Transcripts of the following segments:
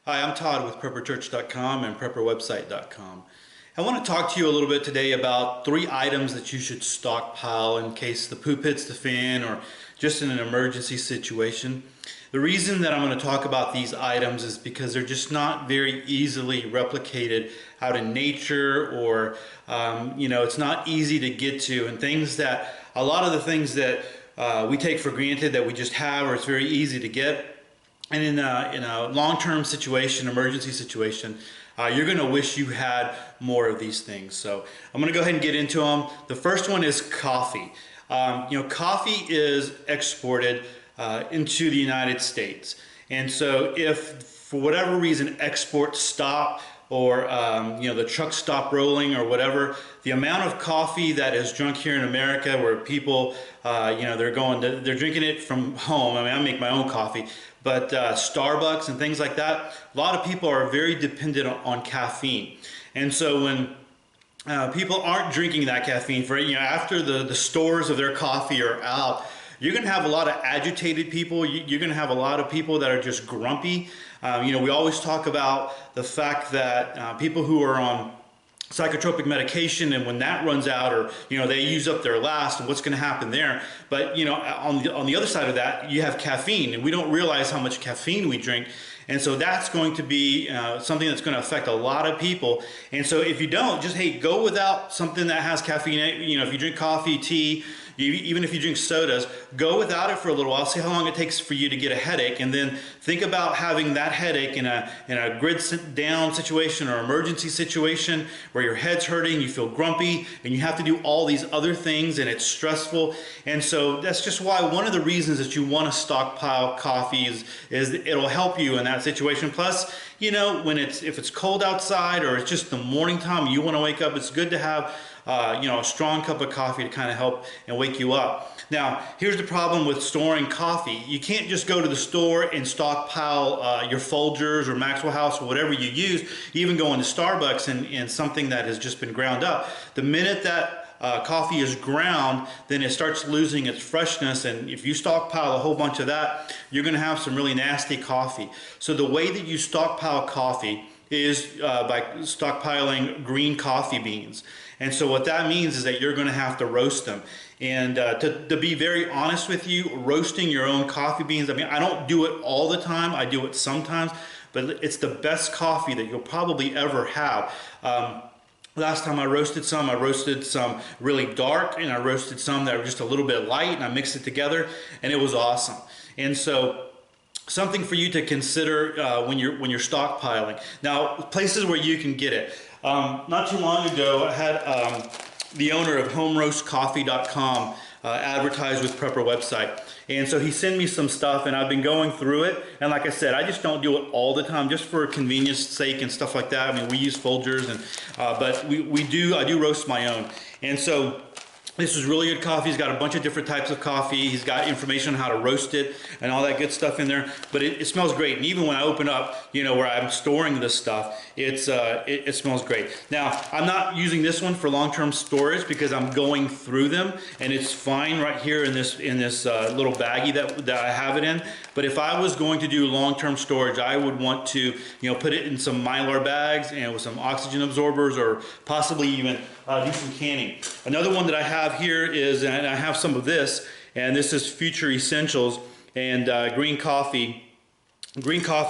Hi, I'm Todd with prepperchurch.com and prepperwebsite.com. I want to talk to you a little bit today about 3 items that you should stockpile in case the poop hits the fan or just in an emergency situation. The reason that I'm going to talk about these items is because they're just not very easily replicated out in nature, or it's not easy to get to, and a lot of the things that we take for granted that we just have, or it's very easy to get. And in a long-term situation, emergency situation, you're going to wish you had more of these things. So I'm going to go ahead and get into them. The first one is coffee. Coffee is exported into the United States. And so if for whatever reason exports stop, or the trucks stop rolling or whatever, the amount of coffee that is drunk here in America, where people they're drinking it from home. I mean, I make my own coffee, but Starbucks and things like that, a lot of people are very dependent on caffeine. And so when people aren't drinking that caffeine after the stores of their coffee are out, you're going to have a lot of agitated people. You're going to have a lot of people that are just grumpy. We always talk about the fact that people who are on psychotropic medication, and when that runs out, or they use up their last, and what's going to happen there. But on the other side of that, you have caffeine, and we don't realize how much caffeine we drink. And so that's going to be something that's going to affect a lot of people. And so if you don't, just go without something that has caffeine. If you drink coffee, tea, even if you drink sodas, go without it for a little while. See how long it takes for you to get a headache, and then think about having that headache in a grid down situation or emergency situation where your head's hurting, you feel grumpy, and you have to do all these other things, and it's stressful. And so that's just why one of the reasons that you want to stockpile coffee is it'll help you in that situation. Plus, if it's cold outside, or it's just the morning time, you want to wake up, it's good to have a strong cup of coffee to kind of help and wake you up. Now, here's the problem with storing coffee. You can't just go to the store and stockpile your Folgers or Maxwell House or whatever you use. You even go into Starbucks and something that has just been ground up. The minute that coffee is ground, then it starts losing its freshness, and if you stockpile a whole bunch of that, you're going to have some really nasty coffee. So the way that you stockpile coffee is by stockpiling green coffee beans. And so what that means is that you're going to have to roast them. And to be very honest with you, roasting your own coffee beans, I don't do it all the time, I do it sometimes, but it's the best coffee that you'll probably ever have. Last time I roasted some really dark, and I roasted some that were just a little bit light, and I mixed it together, and it was awesome. And so something for you to consider when you're stockpiling. Now, places where you can get it. Not too long ago, I had the owner of homeroastcoffee.com advertise with Prepper website. And so he sent me some stuff, and I've been going through it. And like I said, I just don't do it all the time, just for convenience sake and stuff like that. I mean, we use Folgers, but I do roast my own. And so this is really good coffee. He's got a bunch of different types of coffee. He's got information on how to roast it and all that good stuff in there. But it smells great. And even when I open up, where I'm storing this stuff, it smells great. Now, I'm not using this one for long-term storage because I'm going through them, and it's fine right here in this little baggie that I have it in. But if I was going to do long-term storage, I would want to put it in some Mylar bags and with some oxygen absorbers, or possibly even do some canning. Another one that I have here is, and I have some of this, and this is Future Essentials, and green coffee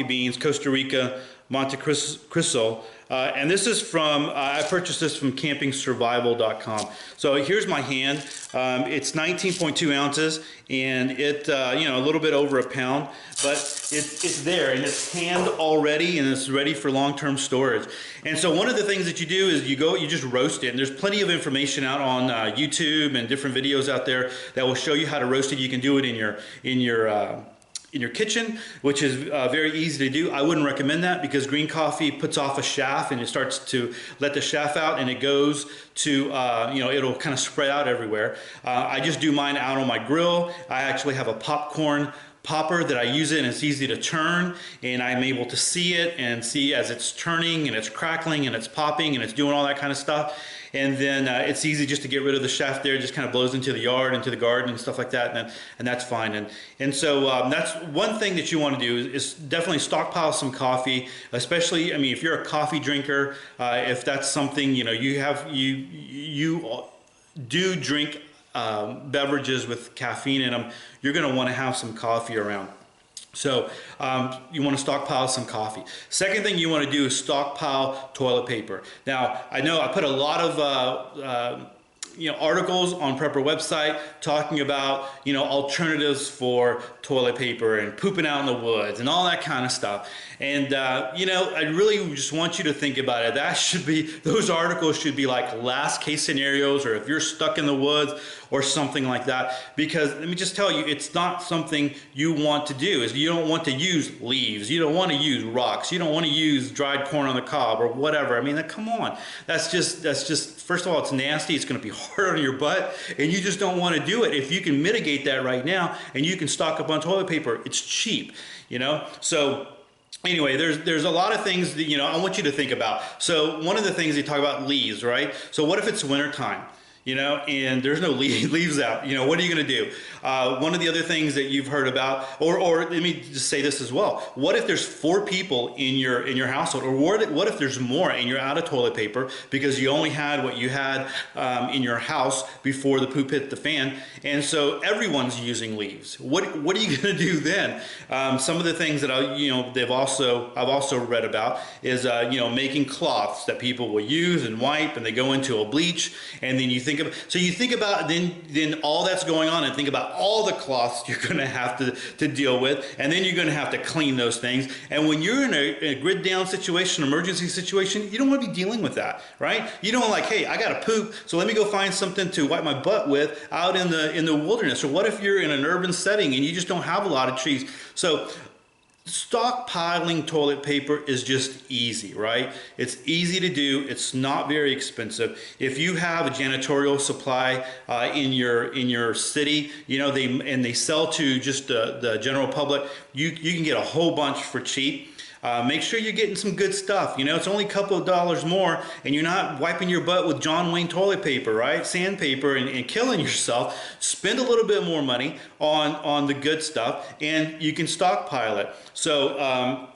beans, Costa Rica, Monte Cristo, and this is from, I purchased this from campingsurvival.com. So here's my hand. It's 19.2 ounces, and it, a little bit over a pound, but it's there, and it's canned already, and it's ready for long-term storage. And so one of the things that you do is you just roast it, and there's plenty of information out on YouTube and different videos out there that will show you how to roast it. You can do it in your kitchen, which is very easy to do. I wouldn't recommend that because green coffee puts off a chaff, and it starts to let the chaff out, and it goes to, it'll kind of spread out everywhere. I just do mine out on my grill. I actually have a popcorn popper that I use it, and it's easy to turn, and I'm able to see it and see as it's turning and it's crackling and it's popping and it's doing all that kind of stuff. And then it's easy just to get rid of the shaft there. It just kind of blows into the yard, into the garden and stuff like that, and that's fine. And so that's one thing that you want to do is definitely stockpile some coffee, especially, I mean, if you're a coffee drinker, if that's something, you know, you do drink beverages with caffeine in them, you're going to want to have some coffee around. So you want to stockpile some coffee. Second thing you want to do is stockpile toilet paper. Now, I know I put a lot of articles on Prepper website talking about, you know, alternatives for toilet paper and pooping out in the woods and all that kind of stuff. And you know, I really just want you to think about it. That should be, those articles should be like last case scenarios, or if you're stuck in the woods or something like that. Because let me just tell you, it's not something you want to do. Is you don't want to use leaves, you don't want to use rocks, you don't want to use dried corn on the cob or whatever. I mean, come on, that's just first of all, it's nasty, it's going to be hard on your butt, and you just don't want to do it. If you can mitigate that right now and you can stock up on toilet paper, it's cheap, you know. So anyway, there's a lot of things that, you know, I want you to think about. So one of the things they talk about, leaves, right? So what if it's winter time, you know, and there's no leaves out? You know, what are you going to do? One of the other things that you've heard about, or let me just say this as well. What if there's 4 people in your household, or what if there's more and you're out of toilet paper because you only had what you had in your house before the poop hit the fan, and so everyone's using leaves? What are you going to do then? Some of the things that I've also read about is making cloths that people will use and wipe, and they go into a bleach, and then you think about then all that's going on, and think about all the cloths you're going to have to deal with, and then you're going to have to clean those things. And when you're in a grid down situation, emergency situation, you don't want to be dealing with that, right? You don't like, hey, I got to poop, so let me go find something to wipe my butt with out in the wilderness. Or what if you're in an urban setting and you just don't have a lot of trees? So stockpiling toilet paper is just easy, right? It's easy to do. It's not very expensive. If you have a janitorial supply in your city, you know, they sell to just the general public, you can get a whole bunch for cheap. Make sure you're getting some good stuff. You know, it's only a couple of dollars more, and you're not wiping your butt with John Wayne toilet paper, right? Sandpaper, and killing yourself. Spend a little bit more money on the good stuff, and you can stockpile it. So,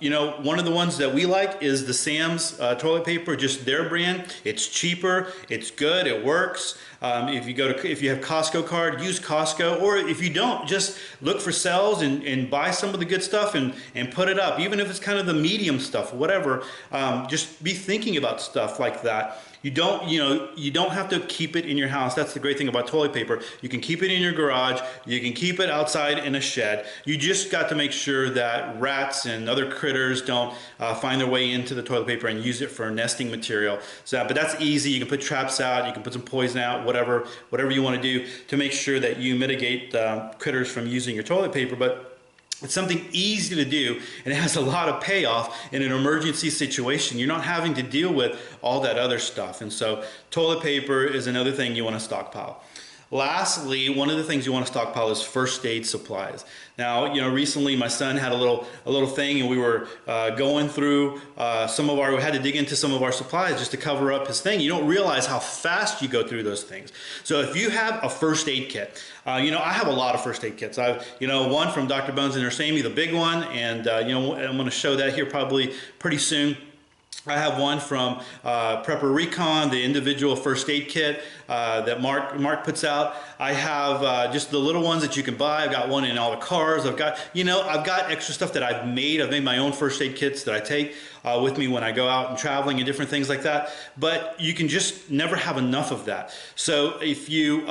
one of the ones that we like is the Sam's toilet paper, just their brand. It's cheaper, it's good, it works. If you have Costco card, use Costco, or if you don't, just look for sales and buy some of the good stuff and put it up, even if it's kind of the medium stuff, whatever. Just be thinking about stuff like that. You don't have to keep it in your house. That's the great thing about toilet paper. You can keep it in your garage. You can keep it outside in a shed. You just got to make sure that rats and other critters don't find their way into the toilet paper and use it for nesting material. But that's easy. You can put traps out. You can put some poison out. Whatever you want to do to make sure that you mitigate critters from using your toilet paper. But it's something easy to do, and it has a lot of payoff in an emergency situation. You're not having to deal with all that other stuff. And so toilet paper is another thing you want to stockpile. Lastly, one of the things you want to stockpile is first aid supplies. Now, recently my son had a little thing, and we were going through we had to dig into some of our supplies just to cover up his thing. You don't realize how fast you go through those things. So if you have a first aid kit, I have a lot of first aid kits. I've, one from Dr. Bones and Nurse Amy, the big one, and I'm going to show that here probably pretty soon. I have one from Prepper Recon, the individual first aid kit that Mark puts out. I have just the little ones that you can buy. I've got one in all the cars. I've got extra stuff that I've made. I've made my own first aid kits that I take with me when I go out and traveling and different things like that. But you can just never have enough of that. So if you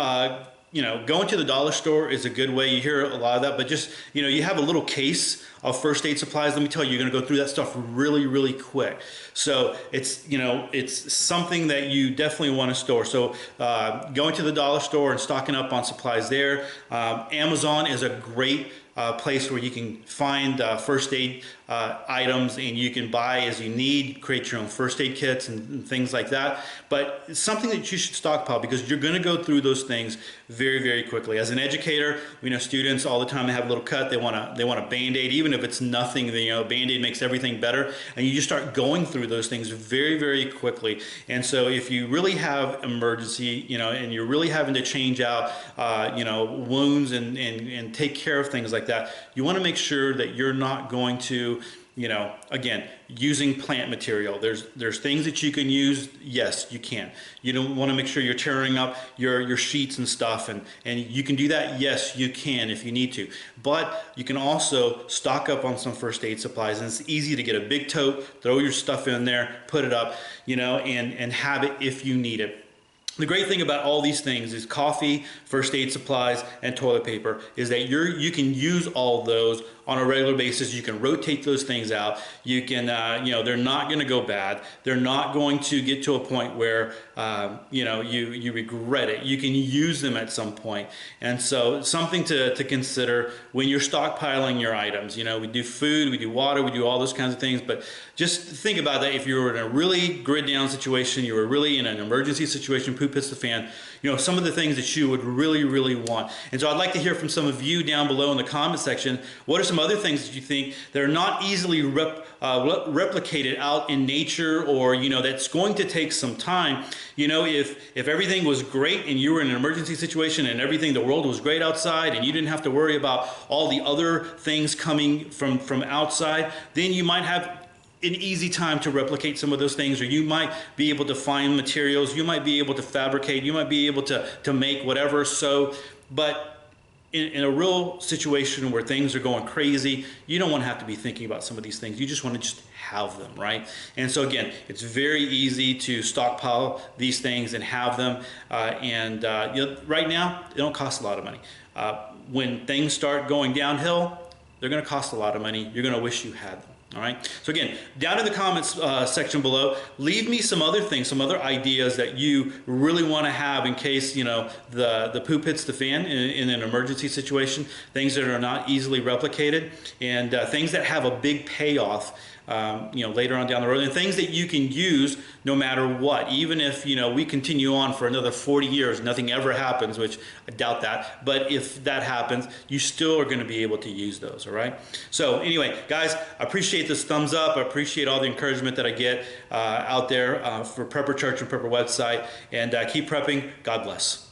going to the dollar store is a good way. You hear a lot of that, but just, you have a little case of first aid supplies. Let me tell you, you're going to go through that stuff really, really quick. So it's something that you definitely want to store. So going to the dollar store and stocking up on supplies there. Amazon is a great place where you can find first aid items, and you can buy as you need, create your own first aid kits and things like that. But it's something that you should stockpile, because you're going to go through those things very, very quickly. As an educator, we know students all the time, they have a little cut, they want a Band-Aid, even if it's nothing. Band-Aid makes everything better, and you just start going through those things very, very quickly. And so if you really have emergency, and you're really having to change out wounds and take care of things like that, you want to make sure that you're not going to, again, using plant material. There's things that you can use. Yes, you can. You don't want to make sure you're tearing up your sheets and stuff, and you can do that. Yes, you can if you need to. But you can also stock up on some first aid supplies, and it's easy to get a big tote, throw your stuff in there, put it up, and have it if you need it. The great thing about all these things is coffee, first aid supplies, and toilet paper is that you can use all those on a regular basis. You can rotate those things out. You can, they're not going to go bad. They're not going to get to a point where, you regret it. You can use them at some point. And so something to consider when you're stockpiling your items. We do food, we do water, we do all those kinds of things, but just think about that. If you were in a really grid down situation, you were really in an emergency situation, poop hits the fan, some of the things that you would really, really want. And so I'd like to hear from some of you down below in the comment section. What are some other things that you think that are not easily replicated out in nature, or that's going to take some time? If everything was great and you were in an emergency situation and the world was great outside, and you didn't have to worry about all the other things coming from outside, then you might have an easy time to replicate some of those things, or you might be able to find materials, you might be able to fabricate, you might be able to make whatever. But in a real situation where things are going crazy, you don't want to have to be thinking about some of these things. You just want to just have them, right? And so again, it's very easy to stockpile these things and have them. Right now, they don't cost a lot of money. When things start going downhill, they're going to cost a lot of money. You're going to wish you had them. All right. So again, down in the comments section below, leave me some other things, some other ideas that you really want to have in case the poop hits the fan in an emergency situation. Things that are not easily replicated, and things that have a big payoff. Later on down the road, and things that you can use no matter what. Even if we continue on for another 40 years, nothing ever happens, which I doubt that, but if that happens, you still are going to be able to use those. All right. So anyway, guys, I appreciate this thumbs up. I appreciate all the encouragement that I get out there for Prepper Church and Prepper website, and keep prepping. God bless.